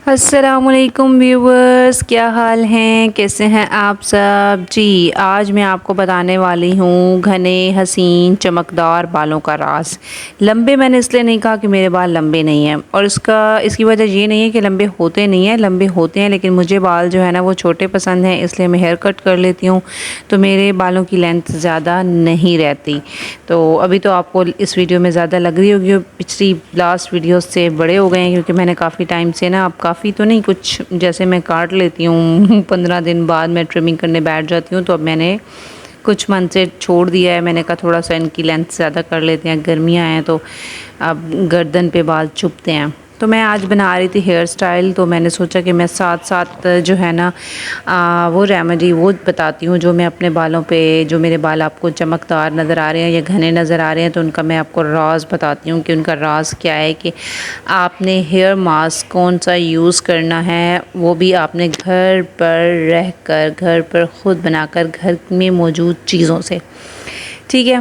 السلام علیکم ویورز، کیا حال ہیں؟ کیسے ہیں آپ سب؟ جی آج میں آپ کو بتانے والی ہوں گھنے حسین چمکدار بالوں کا راز۔ لمبے میں نے اس لیے نہیں کہا کہ میرے بال لمبے نہیں ہیں، اور اس کی وجہ یہ نہیں ہے کہ لمبے ہوتے نہیں ہیں، لمبے ہوتے ہیں، لیکن مجھے بال جو ہے نا وہ چھوٹے پسند ہیں، اس لیے میں ہیئر کٹ کر لیتی ہوں تو میرے بالوں کی لینتھ زیادہ نہیں رہتی۔ تو ابھی تو آپ کو اس ویڈیو میں زیادہ لگ رہی ہوگی، پچھلی لاسٹ ویڈیو سے بڑے ہو گئے ہیں، کیونکہ میں نے کافی ٹائم سے نا، اب کافی تو نہیں، کچھ جیسے میں کاٹ لیتی ہوں 15 دن بعد میں ٹرمنگ کرنے بیٹھ جاتی ہوں، تو اب میں نے کچھ منتھ سے چھوڑ دیا ہے۔ میں نے کہا تھوڑا سا ان کی لینتھ زیادہ کر لیتے ہیں، گرمیاں ہیں تو اب گردن پہ بال چبھتے ہیں۔ تو میں آج بنا رہی تھی ہیئر سٹائل، تو میں نے سوچا کہ میں ساتھ ساتھ جو ہے نا وہ ریمیڈی وہ بتاتی ہوں جو میں اپنے بالوں پہ، جو میرے بال آپ کو چمکدار نظر آ رہے ہیں یا گھنے نظر آ رہے ہیں، تو ان کا میں آپ کو راز بتاتی ہوں کہ ان کا راز کیا ہے، کہ آپ نے ہیئر ماسک کون سا یوز کرنا ہے، وہ بھی آپ نے گھر پر رہ کر، گھر پر خود بنا کر، گھر میں موجود چیزوں سے، ٹھیک ہے۔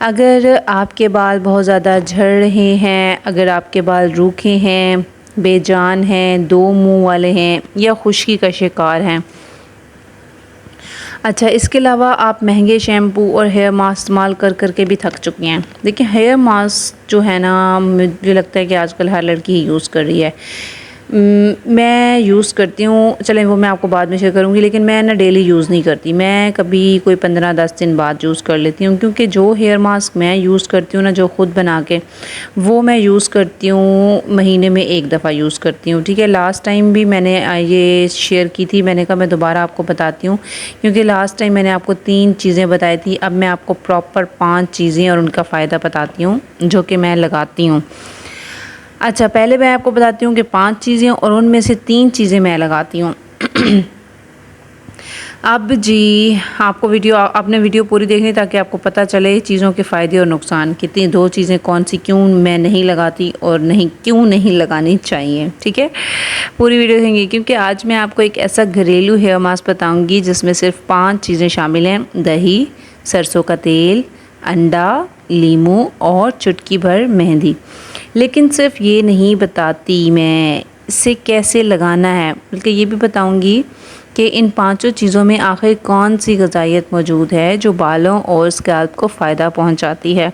اگر آپ کے بال بہت زیادہ جھڑ رہے ہیں، اگر آپ کے بال روکھے ہیں، بے جان ہیں، دو منہ والے ہیں، یا خشکی کا شکار ہیں، اچھا اس کے علاوہ آپ مہنگے شیمپو اور ہیئر ماسک استعمال کر کر کے بھی تھک چکی ہیں۔ دیکھیں ہیئر ماسک جو ہے نا، مجھے لگتا ہے کہ آج کل ہر لڑکی ہی یوز کر رہی ہے۔ میں یوز کرتی ہوں، چلیں وہ میں آپ کو بعد میں شیئر کروں گی، لیکن میں نا ڈیلی یوز نہیں کرتی، میں کبھی کوئی 15-10 دن بعد یوز کر لیتی ہوں، کیونکہ جو ہیئر ماسک میں یوز کرتی ہوں نا، جو خود بنا کے، وہ میں یوز کرتی ہوں مہینے میں ایک دفعہ یوز کرتی ہوں، ٹھیک ہے۔ لاسٹ ٹائم بھی میں نے یہ شیئر کی تھی، میں نے کہا میں دوبارہ آپ کو بتاتی ہوں، کیونکہ لاسٹ ٹائم میں نے آپ کو 3 چیزیں بتائی تھی، اب میں آپ کو پراپر 5 چیزیں اور ان کا فائدہ بتاتی ہوں جو کہ میں لگاتی ہوں۔ اچھا پہلے میں آپ کو بتاتی ہوں کہ 5 چیزیں، اور ان میں سے 3 چیزیں میں لگاتی ہوں۔ اب جی آپ نے ویڈیو پوری دیکھنی تاکہ آپ کو پتہ چلے چیزوں کے فائدے اور نقصان کتنی، 2 چیزیں کون سی کیوں میں نہیں لگاتی اور کیوں نہیں لگانی چاہیے، ٹھیک ہے۔ پوری ویڈیو دیکھیں گے کیونکہ آج میں آپ کو ایک ایسا گھریلو ہیئر ماسک بتاؤں گی جس میں صرف 5 چیزیں شامل ہیں: دہی، سرسوں کا تیل، انڈا، لیموں اور چٹکی بھر مہندی۔ لیکن صرف یہ نہیں بتاتی میں اسے کیسے لگانا ہے، بلکہ یہ بھی بتاؤں گی کہ ان 5 چیزوں میں آخر کون سی غذائیت موجود ہے جو بالوں اور اسکیلپ کو فائدہ پہنچاتی ہے،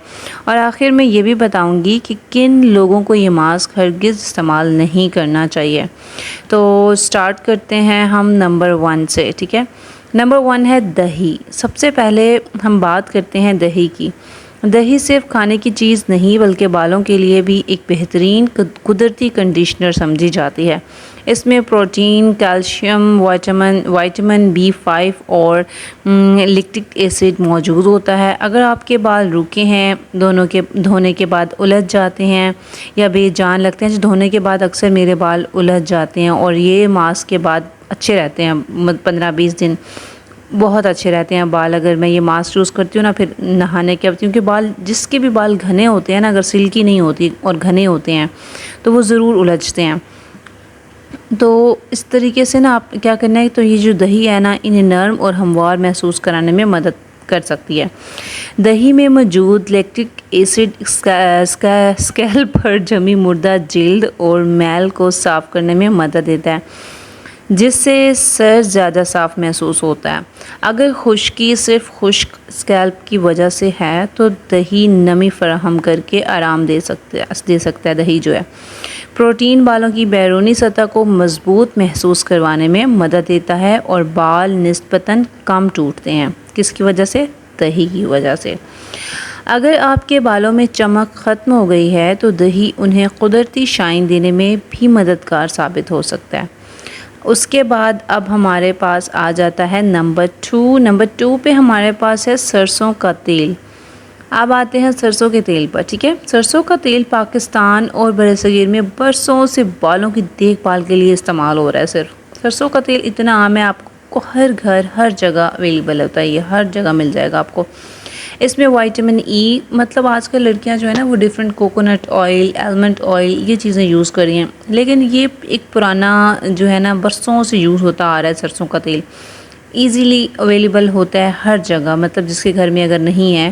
اور آخر میں یہ بھی بتاؤں گی کہ کن لوگوں کو یہ ماسک ہرگز استعمال نہیں کرنا چاہیے۔ تو سٹارٹ کرتے ہیں ہم نمبر 1 سے، ٹھیک ہے۔ نمبر 1 ہے دہی۔ سب سے پہلے ہم بات کرتے ہیں دہی کی۔ دہی صرف کھانے کی چیز نہیں بلکہ بالوں کے لیے بھی ایک بہترین قدرتی کنڈیشنر سمجھی جاتی ہے۔ اس میں پروٹین، کیلشیم، وائٹامن B5 اور لیکٹک ایسڈ موجود ہوتا ہے۔ اگر آپ کے بال روکے ہیں، دھونے کے بعد الجھ جاتے ہیں یا بے جان لگتے ہیں، دھونے کے بعد اکثر میرے بال الجھ جاتے ہیں، اور یہ ماسک کے بعد اچھے رہتے ہیں، 15-20 دن بہت اچھے رہتے ہیں بال، اگر میں یہ ماسک یوز کرتی ہوں نا پھر نہانے کے بعد، کیونکہ بال جس کے بھی بال گھنے ہوتے ہیں نا، اگر سلکی نہیں ہوتی اور گھنے ہوتے ہیں تو وہ ضرور الجھتے ہیں۔ تو اس طریقے سے نا آپ کیا کرنا ہے، تو یہ جو دہی ہے نا، انہیں نرم اور ہموار محسوس کرانے میں مدد کر سکتی ہے۔ دہی میں موجود لیکٹک ایسڈ اسکیلپ پر جمی مردہ جلد اور میل کو صاف کرنے میں مدد دیتا ہے، جس سے سر زیادہ صاف محسوس ہوتا ہے۔ اگر خشکی صرف خشک اسکیلپ کی وجہ سے ہے تو دہی نمی فراہم کر کے آرام دے سکتا ہے۔ دہی جو ہے پروٹین بالوں کی بیرونی سطح کو مضبوط محسوس کروانے میں مدد دیتا ہے، اور بال نسبتاً کم ٹوٹتے ہیں۔ کس کی وجہ سے؟ دہی کی وجہ سے۔ اگر آپ کے بالوں میں چمک ختم ہو گئی ہے تو دہی انہیں قدرتی شائن دینے میں بھی مددگار ثابت ہو سکتا ہے۔ اس کے بعد اب ہمارے پاس آ جاتا ہے نمبر 2۔ نمبر 2 پہ ہمارے پاس ہے سرسوں کا تیل۔ اب آتے ہیں سرسوں کے تیل پر، ٹھیک ہے۔ سرسوں کا تیل پاکستان اور برصغیر میں برسوں سے بالوں کی دیکھ بھال کے لیے استعمال ہو رہا ہے۔ صرف سرسوں کا تیل اتنا عام ہے، آپ کو ہر گھر ہر جگہ اویلیبل ہوتا ہے، یہ ہر جگہ مل جائے گا آپ کو۔ اس میں وائٹامن ای، مطلب آج کل لڑکیاں جو ہے نا وہ different coconut oil, almond oil, یہ چیزیں یوز کر رہی ہیں، لیکن یہ ایک پرانا جو ہے نا برسوں سے یوز ہوتا آ رہا ہے۔ سرسوں کا تیل ایزیلی اویلیبل ہوتا ہے ہر جگہ، مطلب جس کے گھر میں اگر نہیں ہے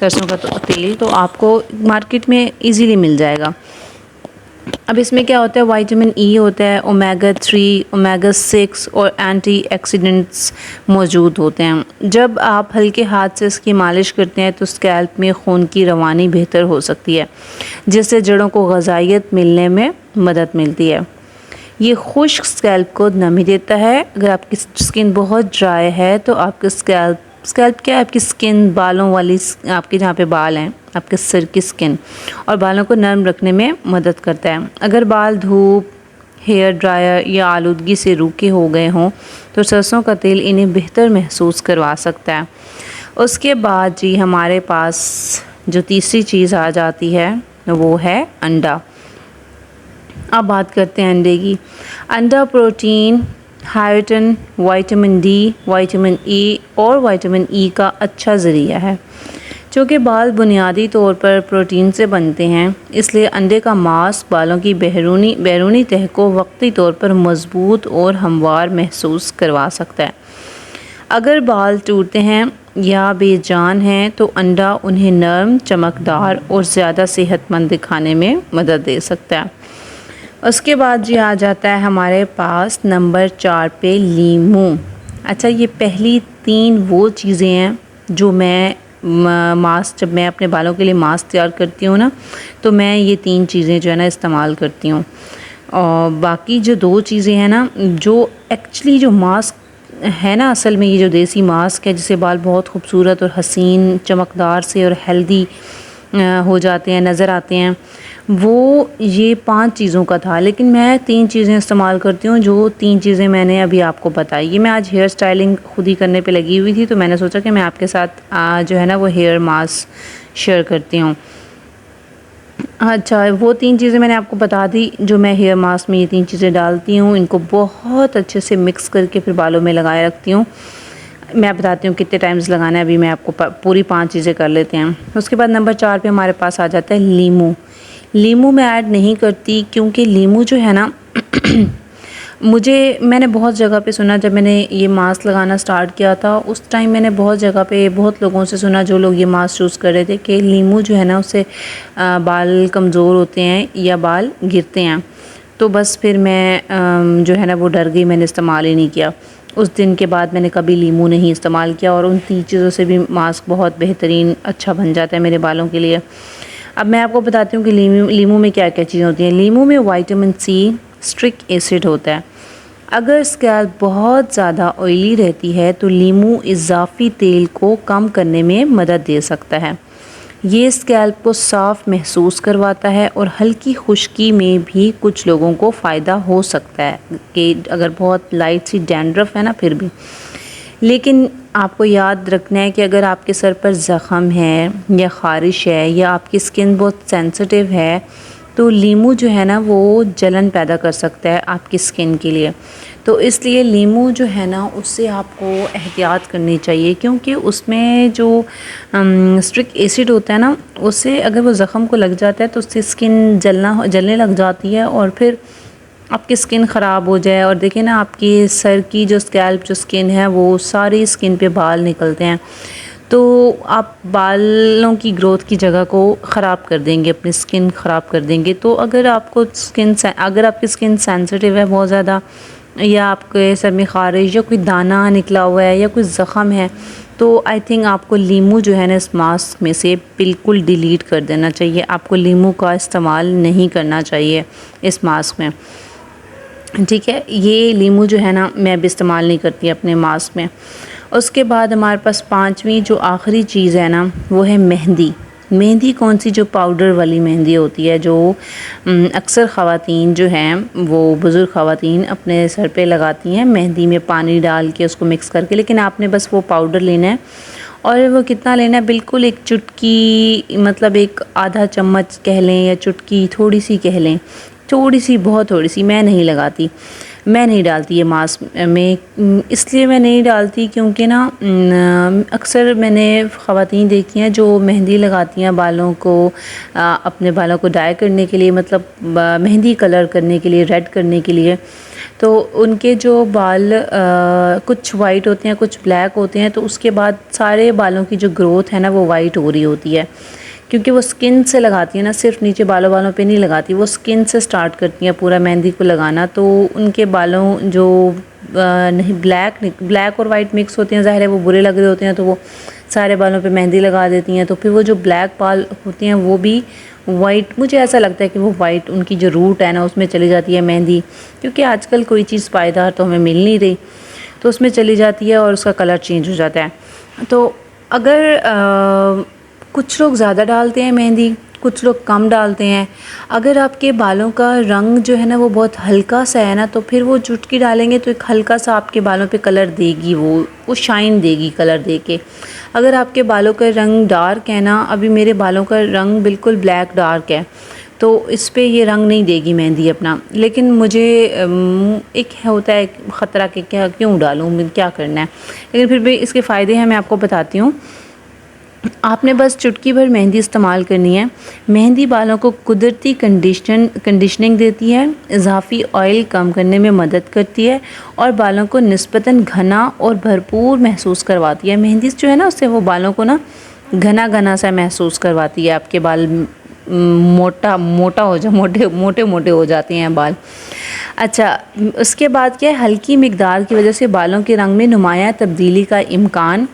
سرسوں کا تیل تو آپ کو مارکیٹ میں ایزیلی مل جائے گا۔ اب اس میں کیا ہوتا ہے، وائٹامن ای ہوتا ہے، اومیگا 3، اومیگا 6 اور اینٹی ایکسیڈنٹس موجود ہوتے ہیں۔ جب آپ ہلکے ہاتھ سے اس کی مالش کرتے ہیں تو اسکیلپ میں خون کی روانی بہتر ہو سکتی ہے، جس سے جڑوں کو غذائیت ملنے میں مدد ملتی ہے۔ یہ خشک اسکیلپ کو نمی دیتا ہے۔ اگر آپ کی اسکن بہت ڈرائی ہے تو آپ کے اسکیلپ کیا ہے، آپ کی اسکن بالوں والی، آپ کے جہاں پہ بال ہیں، آپ کے سر کی اسکن اور بالوں کو نرم رکھنے میں مدد کرتا ہے۔ اگر بال دھوپ، ہیئر ڈرائر یا آلودگی سے روکے ہو گئے ہوں تو سرسوں کا تیل انہیں بہتر محسوس کروا سکتا ہے۔ اس کے بعد جی ہمارے پاس جو تیسری چیز آ جاتی ہے وہ ہے انڈا۔ اب بات کرتے ہیں انڈے کی۔ انڈا protein, hydrogen, vitamin D, vitamin E اور وائٹامن ای کا اچھا ذریعہ ہے۔ چونکہ بال بنیادی طور پر پروٹین سے بنتے ہیں، اس لیے انڈے کا ماس بالوں کی بیرونی تہہ کو وقتی طور پر مضبوط اور ہموار محسوس کروا سکتا ہے۔ اگر بال ٹوٹتے ہیں یا بے جان ہیں تو انڈا انہیں نرم، چمکدار اور زیادہ صحت مند دکھانے میں مدد دے سکتا ہے۔ اس کے بعد جی آ جاتا ہے ہمارے پاس نمبر 4 پہ لیموں۔ اچھا، یہ پہلی 3 وہ چیزیں ہیں جو میں جب میں اپنے بالوں کے لیے ماسک تیار کرتی ہوں نا تو میں یہ 3 چیزیں جو ہے نا استعمال کرتی ہوں۔ اور باقی جو 2 چیزیں ہیں نا، جو ایکچولی جو ماسک ہے نا، اصل میں یہ جو دیسی ماسک ہے جس سے بال بہت خوبصورت اور حسین، چمکدار سے اور ہیلدی ہو جاتے ہیں، نظر آتے ہیں، وہ یہ 5 چیزوں کا تھا، لیکن میں 3 چیزیں استعمال کرتی ہوں، جو 3 چیزیں میں نے ابھی آپ کو بتائی۔ یہ میں آج ہیئر سٹائلنگ خود ہی کرنے پہ لگی ہوئی تھی تو میں نے سوچا کہ میں آپ کے ساتھ جو ہے نا وہ ہیئر ماسک شیئر کرتی ہوں۔ اچھا، وہ 3 چیزیں میں نے آپ کو بتا دی جو میں ہیئر ماسک میں یہ 3 چیزیں ڈالتی ہوں، ان کو بہت اچھے سے مکس کر کے پھر بالوں میں لگائے رکھتی ہوں۔ میں بتاتی ہوں کتنے ٹائمز لگانا ہے، ابھی میں آپ کو پوری 5 چیزیں کر لیتے ہیں۔ اس کے بعد نمبر 4 پہ ہمارے پاس آ جاتا ہے لیموں۔ لیموں میں ایڈ نہیں کرتی کیونکہ لیموں جو ہے نا میں نے بہت جگہ پہ سنا، جب میں نے یہ ماسک لگانا سٹارٹ کیا تھا اس ٹائم میں نے بہت جگہ پہ بہت لوگوں سے سنا جو لوگ یہ ماسک یوز کر رہے تھے کہ لیموں جو ہے نا اس سے بال کمزور ہوتے ہیں یا بال گرتے ہیں، تو بس پھر میں جو ہے نا وہ ڈر گئی، میں نے استعمال ہی نہیں کیا۔ اس دن کے بعد میں نے کبھی لیموں نہیں استعمال کیا، اور ان 3 چیزوں سے بھی ماسک بہت بہترین اچھا بن جاتا ہے میرے بالوں کے لیے۔ اب میں آپ کو بتاتی ہوں کہ لیموں میں کیا کیا چیزیں ہوتی ہیں۔ لیموں میں وائٹامن سی، سٹرک ایسڈ ہوتا ہے۔ اگر اسکیلپ بہت زیادہ آئلی رہتی ہے تو لیموں اضافی تیل کو کم کرنے میں مدد دے سکتا ہے۔ یہ اسکیلپ کو صاف محسوس کرواتا ہے اور ہلکی خشکی میں بھی کچھ لوگوں کو فائدہ ہو سکتا ہے کہ اگر بہت لائٹ سی ڈینڈرف ہے نا پھر بھی۔ لیکن آپ کو یاد رکھنا ہے کہ اگر آپ کے سر پر زخم ہے یا خارش ہے یا آپ کی اسکن بہت سینسٹیو ہے تو لیموں جو ہے نا وہ جلن پیدا کر سکتا ہے آپ کی اسکن کے لیے، تو اس لیے لیموں جو ہے نا اس سے آپ کو احتیاط کرنی چاہیے، کیونکہ اس میں جو سٹرک ایسڈ ہوتا ہے نا اس سے اگر وہ زخم کو لگ جاتا ہے تو اس سے اسکن جلنے لگ جاتی ہے اور پھر آپ کی اسکن خراب ہو جائے، اور دیکھیں نا آپ کی سر کی جو اسکیلپ جو اسکن ہے وہ ساری اسکن پہ بال نکلتے ہیں، تو آپ بالوں کی گروتھ کی جگہ کو خراب کر دیں گے، اپنی اسکن خراب کر دیں گے۔ تو اگر آپ کی اسکن سینسٹیو ہے بہت زیادہ، یا آپ کے سر میں خارش یا کوئی دانہ نکلا ہوا ہے یا کوئی زخم ہے، تو آئی تھنک آپ کو لیموں جو ہے نا اس ماسک میں سے بالکل ڈیلیٹ کر دینا چاہیے، آپ کو لیموں کا استعمال نہیں کرنا چاہیے اس ماسک میں، ٹھیک ہے۔ یہ لیموں جو ہے نا میں بھی استعمال نہیں کرتی اپنے ماسک میں۔ اس کے بعد ہمارے پاس 5ویں جو آخری چیز ہے نا وہ ہے مہندی۔ مہندی کون سی؟ جو پاؤڈر والی مہندی ہوتی ہے، جو اکثر خواتین جو ہیں وہ بزرگ خواتین اپنے سر پہ لگاتی ہیں، مہندی میں پانی ڈال کے اس کو مکس کر کے، لیکن آپ نے بس وہ پاؤڈر لینا ہے، اور وہ کتنا لینا ہے؟ بالکل ایک چٹکی، مطلب ایک آدھا چمچ کہہ لیں یا چٹکی تھوڑی سی کہہ لیں، تھوڑی سی، بہت تھوڑی سی، میں نہیں لگاتی، میں نہیں ڈالتی یہ ماسک میں، اس لیے میں نہیں ڈالتی کیونکہ نا اکثر میں نے خواتین دیکھی ہیں جو مہندی لگاتی ہیں بالوں کو، اپنے بالوں کو ڈائی کرنے کے لیے، مطلب مہندی کلر کرنے کے لیے، ریڈ کرنے کے لیے، تو ان کے جو بال کچھ وائٹ ہوتے ہیں کچھ بلیک ہوتے ہیں، تو اس کے بعد سارے بالوں کی جو گروتھ ہے نا وہ وائٹ ہو رہی ہوتی ہے، کیونکہ وہ سکن سے لگاتی ہیں نا، صرف نیچے بالوں پہ نہیں لگاتی، وہ سکن سے سٹارٹ کرتی ہیں پورا مہندی کو لگانا، تو ان کے بالوں جو نہیں بلیک اور وائٹ مکس ہوتے ہیں، ظاہر ہے وہ برے لگ رہے ہوتے ہیں، تو وہ سارے بالوں پہ مہندی لگا دیتی ہیں، تو پھر وہ جو بلیک بال ہوتے ہیں وہ بھی وائٹ، مجھے ایسا لگتا ہے کہ وہ وائٹ ان کی جو روٹ ہے نا اس میں چلی جاتی ہے مہندی، کیونکہ آج کل کوئی چیز پائیدار تو ہمیں مل نہیں رہی، تو اس میں چلی جاتی ہے اور اس کا کلر چینج ہو جاتا ہے۔ تو اگر کچھ لوگ زیادہ ڈالتے ہیں مہندی، کچھ لوگ کم ڈالتے ہیں، اگر آپ کے بالوں کا رنگ جو ہے نا وہ بہت ہلکا سا ہے نا، تو پھر وہ چٹکی ڈالیں گے تو ایک ہلکا سا آپ کے بالوں پہ کلر دے گی، وہ شائن دے گی کلر دے کے۔ اگر آپ کے بالوں کا رنگ ڈارک ہے نا، ابھی میرے بالوں کا رنگ بالکل بلیک ڈارک ہے، تو اس پہ یہ رنگ نہیں دے گی مہندی اپنا، لیکن مجھے ایک ہوتا ہے خطرہ کہ کیوں ڈالوں، کیا کرنا ہے، لیکن پھر بھی اس کے فائدے ہیں، میں آپ کو بتاتی ہوں۔ آپ نے بس چٹکی بھر مہندی استعمال کرنی ہے۔ مہندی بالوں کو قدرتی کنڈیشننگ دیتی ہے، اضافی آئل کم کرنے میں مدد کرتی ہے اور بالوں کو نسبتاً گھنا اور بھرپور محسوس کرواتی ہے۔ مہندی جو ہے نا اس سے وہ بالوں کو نا گھنا سا محسوس کرواتی ہے، آپ کے بال موٹے موٹے ہو جاتے ہیں بال۔ اچھا، اس کے بعد کیا ہے، ہلکی مقدار کی وجہ سے بالوں کے رنگ میں نمایاں تبدیلی کا امکان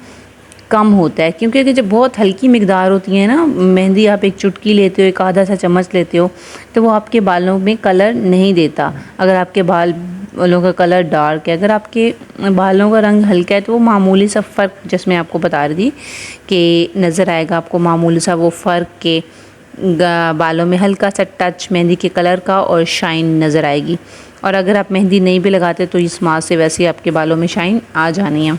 کم ہوتا ہے، کیونکہ جب بہت ہلکی مقدار ہوتی ہے نا مہندی، آپ ایک چٹکی لیتے ہو، ایک آدھا سا چمچ لیتے ہو، تو وہ آپ کے بالوں میں کلر نہیں دیتا۔ اگر آپ کے بالوں کا کلر ڈارک ہے، اگر آپ کے بالوں کا رنگ ہلکا ہے تو وہ معمولی سا فرق، جس میں آپ کو بتا رہی تھی کہ نظر آئے گا آپ کو معمولی سا وہ فرق، کے بالوں میں ہلکا سا ٹچ مہندی کے کلر کا اور شائن نظر آئے گی۔ اور اگر آپ مہندی نہیں بھی لگاتے تو اس ماس سے ویسے آپ کے بالوں میں شائن آ جانی ہے۔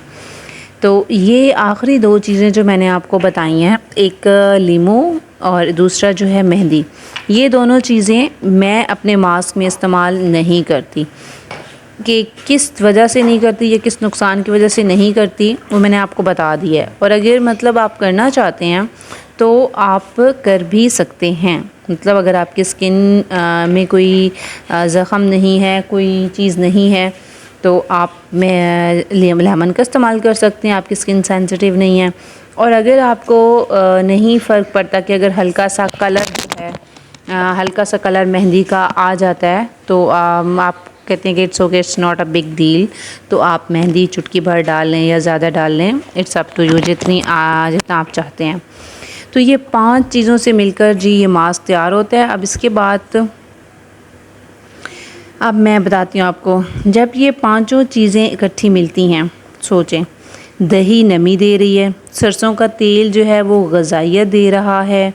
تو یہ آخری دو چیزیں جو میں نے آپ کو بتائی ہیں، ایک لیمو اور دوسرا جو ہے مہندی، یہ دونوں چیزیں میں اپنے ماسک میں استعمال نہیں کرتی۔ کہ کس وجہ سے نہیں کرتی یا کس نقصان کی وجہ سے نہیں کرتی وہ میں نے آپ کو بتا دیا ہے، اور اگر مطلب آپ کرنا چاہتے ہیں تو آپ کر بھی سکتے ہیں۔ مطلب اگر آپ کی سکن میں کوئی زخم نہیں ہے، کوئی چیز نہیں ہے، تو آپ لیمن کا استعمال کر سکتے ہیں، آپ کی سکن سینسیٹیو نہیں ہے۔ اور اگر آپ کو نہیں فرق پڑتا کہ اگر ہلکا سا کلر جو ہے، ہلکا سا کلر مہندی کا آ جاتا ہے، تو آپ کہتے ہیں کہ it's not a big deal, تو آپ مہندی چٹکی بھر ڈال لیں یا زیادہ ڈال لیں، اٹس اپ ٹو یو، جتنا آپ چاہتے ہیں۔ تو یہ 5 چیزوں سے مل کر جی یہ ماسک تیار ہوتا ہے۔ اب اس کے بعد اب میں بتاتی ہوں آپ کو، جب یہ 5 چیزیں اکٹھی ملتی ہیں، سوچیں، دہی نمی دے رہی ہے، سرسوں کا تیل جو ہے وہ غذائیت دے رہا ہے،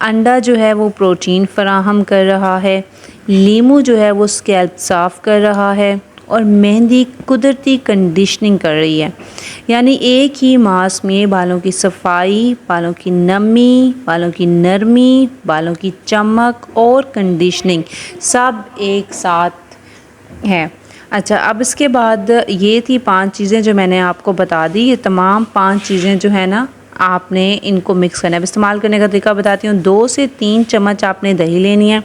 انڈا جو ہے وہ پروٹین فراہم کر رہا ہے، لیمو جو ہے وہ سکیلپ صاف کر رہا ہے، اور مہندی قدرتی کنڈیشننگ کر رہی ہے۔ یعنی ایک ہی ماسک میں بالوں کی صفائی، بالوں کی نمی، بالوں کی نرمی، بالوں کی چمک اور کنڈیشننگ سب ایک ساتھ ہے۔ اچھا، اب اس کے بعد یہ تھی 5 چیزیں جو میں نے آپ کو بتا دی۔ یہ تمام 5 چیزیں جو ہے نا آپ نے ان کو مکس کرنا ہے۔ اب استعمال کرنے کا طریقہ بتاتی ہوں۔ 2 سے 3 چمچ آپ نے دہی لینی ہے،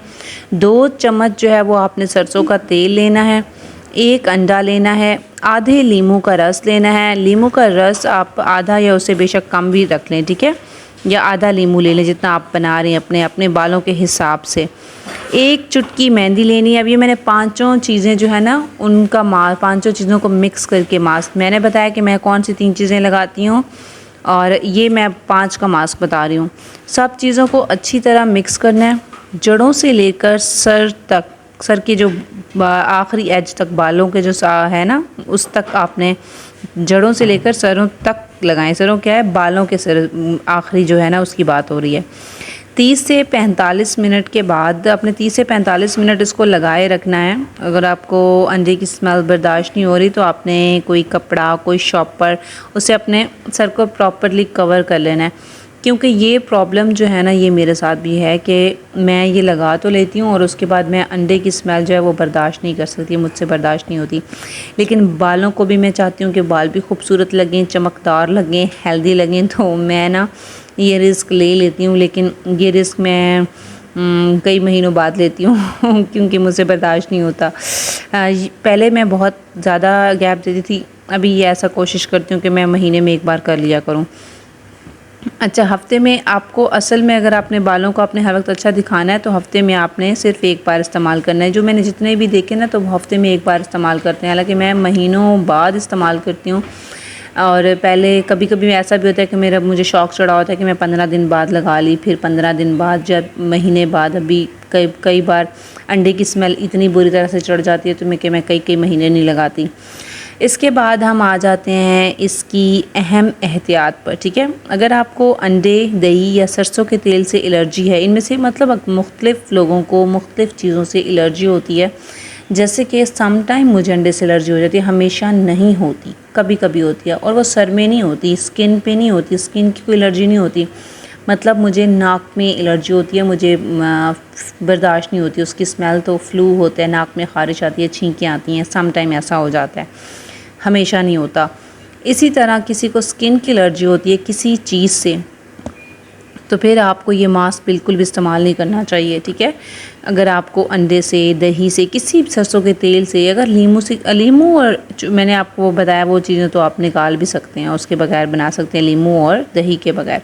2 چمچ جو ہے وہ آپ نے سرسوں کا تیل لینا ہے، 1 انڈا لینا ہے، آدھے لیمو کا رس لینا ہے۔ لیمو کا رس آپ آدھا یا اس سے بے شک کم بھی رکھ لیں، ٹھیک ہے، یا آدھا لیمو لے لیں جتنا آپ بنا رہے ہیں اپنے بالوں کے حساب سے۔ 1 چٹکی مہندی لینی ہے۔ اب یہ میں نے 5 چیزیں جو ہے نا ان کا 5 چیزوں کو مکس کر کے ماسک، میں نے بتایا کہ میں کون سی 3 چیزیں لگاتی ہوں، اور یہ میں 5 کا ماسک بتا رہی ہوں۔ سب چیزوں کو اچھی طرح مکس کرنا ہے، جڑوں سے لے کر سر تک، سر کی جو آخری ایج تک بالوں کے جو ہے نا اس تک آپ نے جڑوں سے لے کر سروں تک لگائیں۔ سروں کیا ہے، بالوں کے سر آخری جو ہے نا اس کی بات ہو رہی ہے۔ 30 سے 45 منٹ کے بعد اپنے 30 سے 45 منٹ اس کو لگائے رکھنا ہے۔ اگر آپ کو انڈے کی اسمیل برداشت نہیں ہو رہی تو آپ نے کوئی کپڑا، کوئی شاپر، اسے اپنے سر کو پراپرلی کور کر لینا ہے، کیونکہ یہ پرابلم جو ہے نا یہ میرے ساتھ بھی ہے کہ میں یہ لگا تو لیتی ہوں اور اس کے بعد میں انڈے کی اسمیل جو ہے وہ برداشت نہیں کر سکتی، مجھ سے برداشت نہیں ہوتی۔ لیکن بالوں کو بھی میں چاہتی ہوں کہ بال بھی خوبصورت لگیں، چمکدار لگیں، ہیلدی لگیں، تو میں نا یہ رسک لے لیتی ہوں، لیکن یہ رسک میں کئی مہینوں بعد لیتی ہوں کیونکہ مجھ سے برداشت نہیں ہوتا۔ پہلے میں بہت زیادہ گیپ دیتی تھی، ابھی یہ ایسا کوشش کرتی ہوں کہ میں مہینے میں 1 بار کر لیا کروں۔ اچھا، ہفتے میں آپ کو اصل میں اگر آپ نے بالوں کو اپنے ہر وقت اچھا دکھانا ہے تو ہفتے میں آپ نے صرف ایک بار استعمال کرنا ہے. جو میں نے جتنے بھی دیکھے نا تو وہ ہفتے میں ایک بار استعمال کرتے ہیں، حالانکہ میں مہینوں بعد استعمال کرتی ہوں. اور پہلے کبھی کبھی ایسا بھی ہوتا ہے کہ مجھے شوق چڑھا ہوتا ہے کہ میں 15 دن بعد لگا لی، پھر 15 دن بعد، جب مہینے بعد. ابھی کئی بار انڈے کی اسمیل اتنی بری طرح سے چڑھ جاتی ہے تو میں کئی مہینے نہیں لگاتی. اس کے بعد ہم آ جاتے ہیں اس کی اہم احتیاط پر. ٹھیک ہے، اگر آپ کو انڈے، دہی یا سرسوں کے تیل سے الرجی ہے، ان میں سے مطلب مختلف لوگوں کو مختلف چیزوں سے الرجی ہوتی ہے. جیسے کہ سم ٹائم مجھے انڈے سے الرجی ہو جاتی ہے، ہمیشہ نہیں ہوتی، کبھی کبھی ہوتی ہے، اور وہ سر میں نہیں ہوتی، اسکن پہ نہیں ہوتی، اسکن کی کوئی الرجی نہیں ہوتی. مطلب مجھے ناک میں الرجی ہوتی ہے، مجھے برداشت نہیں ہوتی اس کی اسمیل، تو فلو ہوتا ہے، ناک میں خارش آتی ہے، چھینکیں آتی ہیں. سم ٹائم ایسا ہو جاتا ہے، ہمیشہ نہیں ہوتا. اسی طرح کسی کو اسکن کی الرجی ہوتی ہے کسی چیز سے، تو پھر آپ کو یہ ماسک بالکل بھی استعمال نہیں کرنا چاہیے. ٹھیک ہے، اگر آپ کو انڈے سے، دہی سے، کسی بھی سرسوں کے تیل سے، اگر لیمو اور میں نے آپ کو بتایا وہ چیزیں تو آپ نکال بھی سکتے ہیں، اس کے بغیر بنا سکتے ہیں، لیمو اور دہی کے بغیر.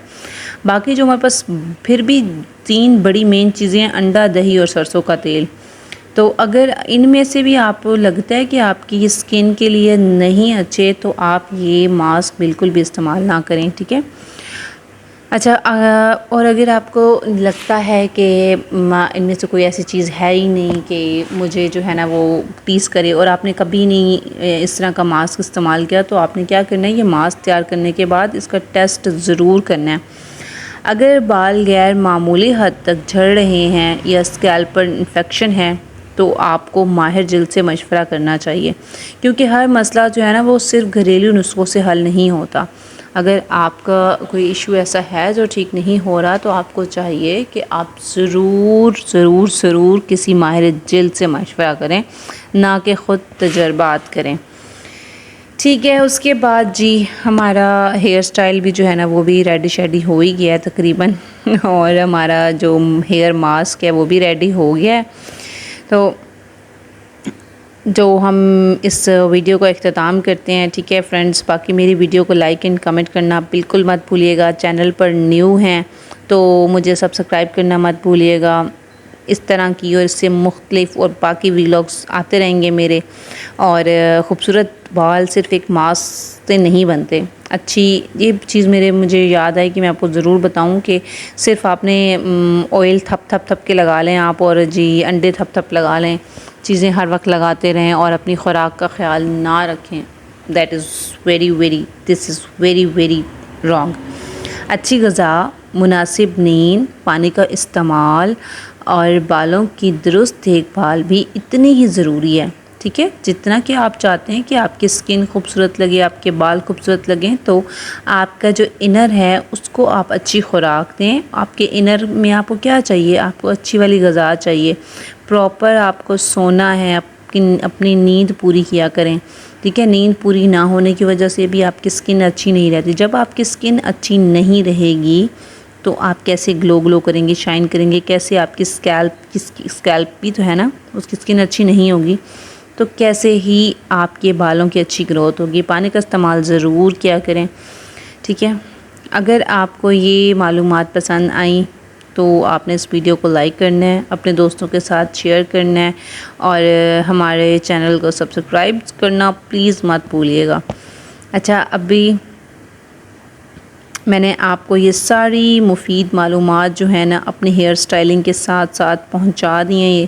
باقی جو ہمارے پاس پھر بھی 3 بڑی مین چیزیں ہیں: انڈا، دہی اور سرسوں کا تیل. تو اگر ان میں سے بھی آپ کو لگتا ہے کہ آپ کی اسکن کے لیے نہیں اچھے تو آپ یہ ماسک بالکل بھی استعمال نہ کریں. ٹھیک ہے، اچھا، اور اگر آپ کو لگتا ہے کہ ان میں سے کوئی ایسی چیز ہے ہی نہیں کہ مجھے جو ہے نا وہ پلیز کرے، اور آپ نے کبھی نہیں اس طرح کا ماسک استعمال کیا، تو آپ نے کیا کرنا ہے، یہ ماسک تیار کرنے کے بعد اس کا ٹیسٹ ضرور کرنا ہے. اگر بال غیر معمولی حد تک جھڑ رہے ہیں یا اسکیلپ پر انفیکشن ہے تو آپ کو ماہر جلد سے مشورہ کرنا چاہیے، کیونکہ ہر مسئلہ جو ہے نا وہ صرف گھریلو نسخوں سے حل نہیں ہوتا. اگر آپ کا کوئی ایشو ایسا ہے جو ٹھیک نہیں ہو رہا تو آپ کو چاہیے کہ آپ ضرور کسی ماہر جلد سے مشورہ کریں، نہ کہ خود تجربات کریں. ٹھیک ہے، اس کے بعد جی ہمارا ہیئر سٹائل بھی جو ہے نا وہ بھی ریڈی شیڈی ہو ہی گیا ہے تقریباً، اور ہمارا جو ہیئر ماسک ہے وہ بھی ریڈی ہو گیا ہے. تو جو ہم اس ویڈیو کو اختتام کرتے ہیں. ٹھیک ہے فرینڈز، باقی میری ویڈیو کو لائک اینڈ کمنٹ کرنا بالکل مت بھولیے گا. چینل پر نیو ہیں تو مجھے سبسکرائب کرنا مت بھولیے گا. اس طرح کی اور اس سے مختلف اور باقی ویلاگس آتے رہیں گے میرے. اور خوبصورت بال صرف ایک ماسک سے نہیں بنتے. اچھی یہ چیز مجھے یاد آئی کہ میں آپ کو ضرور بتاؤں کہ صرف آپ نے آئل تھپ کے لگا لیں آپ، اور جی انڈے تھپ لگا لیں، چیزیں ہر وقت لگاتے رہیں اور اپنی خوراک کا خیال نہ رکھیں. دس از ویری رانگ. اچھی غذا، مناسب نیند، پانی کا استعمال اور بالوں کی درست دیکھ بھال بھی اتنی ہی ضروری ہے. ٹھیک ہے، جتنا کہ آپ چاہتے ہیں کہ آپ کی اسکن خوبصورت لگے، آپ کے بال خوبصورت لگیں، تو آپ کا جو انر ہے اس کو آپ اچھی خوراک دیں. آپ کے انر میں آپ کو کیا چاہیے، آپ کو اچھی والی غذا چاہیے. پراپر آپ کو سونا ہے، اپنی نیند پوری کیا کریں. ٹھیک ہے، نیند پوری نہ ہونے کی وجہ سے بھی آپ کی اسکن اچھی نہیں رہتی. جب آپ کی اسکن اچھی نہیں رہے گی تو آپ کیسے گلو کریں گے، شائن کریں گے، کیسے آپ کی اسکیلپ بھی تو ہے نا، اس کی اسکن اچھی نہیں ہوگی تو کیسے ہی آپ کے بالوں کی اچھی گروتھ ہوگی. پانی کا استعمال ضرور کیا کریں. ٹھیک ہے، اگر آپ کو یہ معلومات پسند آئیں تو آپ نے اس ویڈیو کو لائک کرنا ہے، اپنے دوستوں کے ساتھ شیئر کرنا ہے، اور ہمارے چینل کو سبسکرائب کرنا پلیز مت بھولیے گا. اچھا، ابھی میں نے آپ کو یہ ساری مفید معلومات جو ہے نا اپنی ہیئر سٹائلنگ کے ساتھ پہنچا دی ہیں.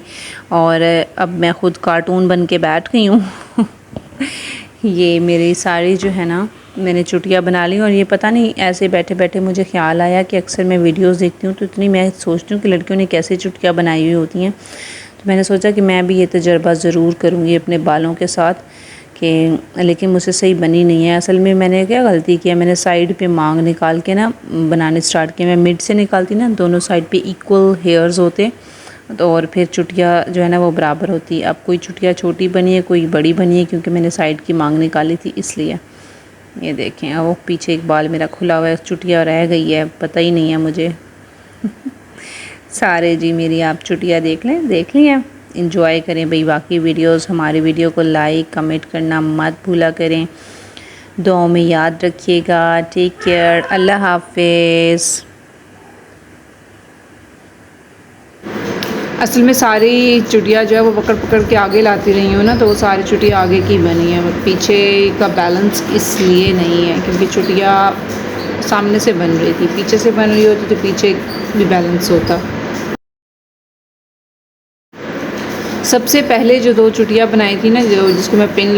اور اب میں خود کارٹون بن کے بیٹھ گئی ہوں. یہ میری ساری جو ہے نا میں نے چٹیاں بنا لی، اور یہ پتہ نہیں ایسے بیٹھے مجھے خیال آیا کہ اکثر میں ویڈیوز دیکھتی ہوں تو اتنی میں سوچتی ہوں کہ لڑکیوں نے کیسے چٹیاں بنائی ہوئی ہوتی ہیں. تو میں نے سوچا کہ میں بھی یہ تجربہ ضرور کروں گی اپنے بالوں کے ساتھ، لیکن مجھ سے صحیح بنی نہیں ہے. اصل میں نے کیا غلطی کیا، میں نے سائیڈ پہ مانگ نکال کے نا بنانے سٹارٹ کیا. میں مڈ سے نکالتی نا، دونوں سائیڈ پہ ایکول ہیئرز ہوتے تو اور پھر چٹیاں جو ہے نا وہ برابر ہوتی. اب کوئی چٹیاں چھوٹی بنی ہے، کوئی بڑی بنی ہے، کیونکہ میں نے سائیڈ کی مانگ نکالی تھی اس لیے. یہ دیکھیں، وہ پیچھے ایک بال میرا کھلا ہوا ہے، چٹیاں رہ گئی ہے، پتہ ہی نہیں ہے مجھے. سارے جی میری آپ چٹیاں دیکھ لی ہیں. انجوائے کریں بھئی باقی ویڈیوز. ہماری ویڈیو کو لائک کمنٹ کرنا مت بھولا کریں. دعاؤں میں یاد رکھیے گا. Take care. اللہ حافظ. اصل میں ساری چٹیاں جو ہے وہ پکڑ پکڑ کے آگے لاتی رہی ہوں نا، تو وہ ساری چٹیاں آگے کی بنی ہیں، پیچھے کا بیلنس اس لیے نہیں ہے کیونکہ چٹیاں سامنے سے بن رہی تھی، پیچھے سے بن رہی ہوتی تو پیچھے بھی بیلنس ہوتا. سب سے پہلے جو 2 چٹیاں بنائی تھی نا، جو جس کو میں پن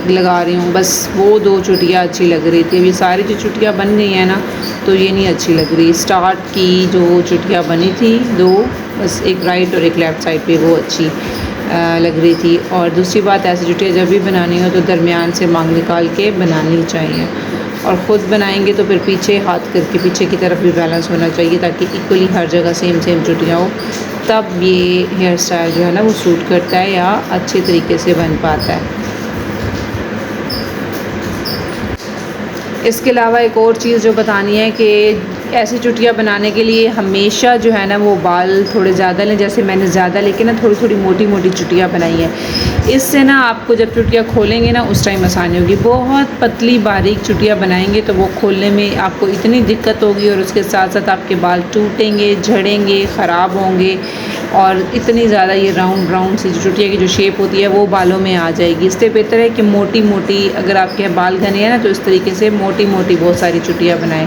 لگا رہی ہوں، بس وہ 2 چٹیاں اچھی لگ رہی تھی. اب یہ ساری جو چٹیاں بن گئی ہیں نا تو یہ نہیں اچھی لگ رہی. اسٹارٹ کی جو چٹیاں بنی تھی 2، بس ایک رائٹ اور ایک لیفٹ سائڈ پہ، وہ اچھی لگ رہی تھی. اور دوسری بات، ایسی چٹیاں جب بھی بنانی ہو تو درمیان سے مانگ نکال کے بنانی چاہیے، اور خود بنائیں گے تو پھر پیچھے ہاتھ کر کے پیچھے کی طرف بھی بیلنس ہونا چاہیے تاکہ ایکولی ہر جگہ سیم چٹیاں ہو، تب یہ ہیئر اسٹائل جو ہے نا وہ سوٹ کرتا ہے یا اچھے طریقے سے بن پاتا ہے. اس کے علاوہ ایک اور چیز جو بتانی ہے کہ ایسی چٹیاں بنانے کے لیے ہمیشہ جو ہے نا وہ بال تھوڑے زیادہ لیں. جیسے میں نے زیادہ لے کے نا تھوڑی تھوڑی موٹی موٹی چٹیاں بنائی ہیں. اس سے نا آپ کو جب چٹیاں کھولیں گے نا اس ٹائم آسانی ہوگی. بہت پتلی باریک چٹیاں بنائیں گے تو وہ کھولنے میں آپ کو اتنی دقت ہوگی، اور اس کے ساتھ ساتھ آپ کے بال ٹوٹیں گے، جھڑیں گے، خراب ہوں گے، اور اتنی زیادہ یہ راؤنڈ سی جو چٹیا کی جو شیپ ہوتی ہے وہ بالوں میں آ جائے گی. اس سے بہتر ہے کہ موٹی موٹی، اگر آپ کے بال گھنے ہیں نا تو اس طریقے سے موٹی موٹی بہت ساری چٹیاں بنائیں.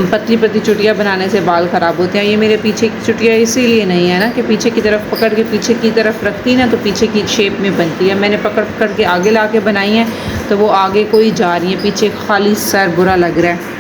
پتلی پتلی چٹیاں بنانے سے بال خراب ہوتے ہیں. یہ میرے پیچھے کی چٹیاں اسی لیے نہیں ہے نا کہ پیچھے کی طرف پکڑ کے پیچھے کی طرف رکھتی نا تو پیچھے کی شیپ میں بنتی ہے. میں نے پکڑ پکڑ کے آگے لا کے بنائی ہیں تو وہ آگے کو ہی جا رہی ہیں، پیچھے خالی سر برا لگ رہا ہے.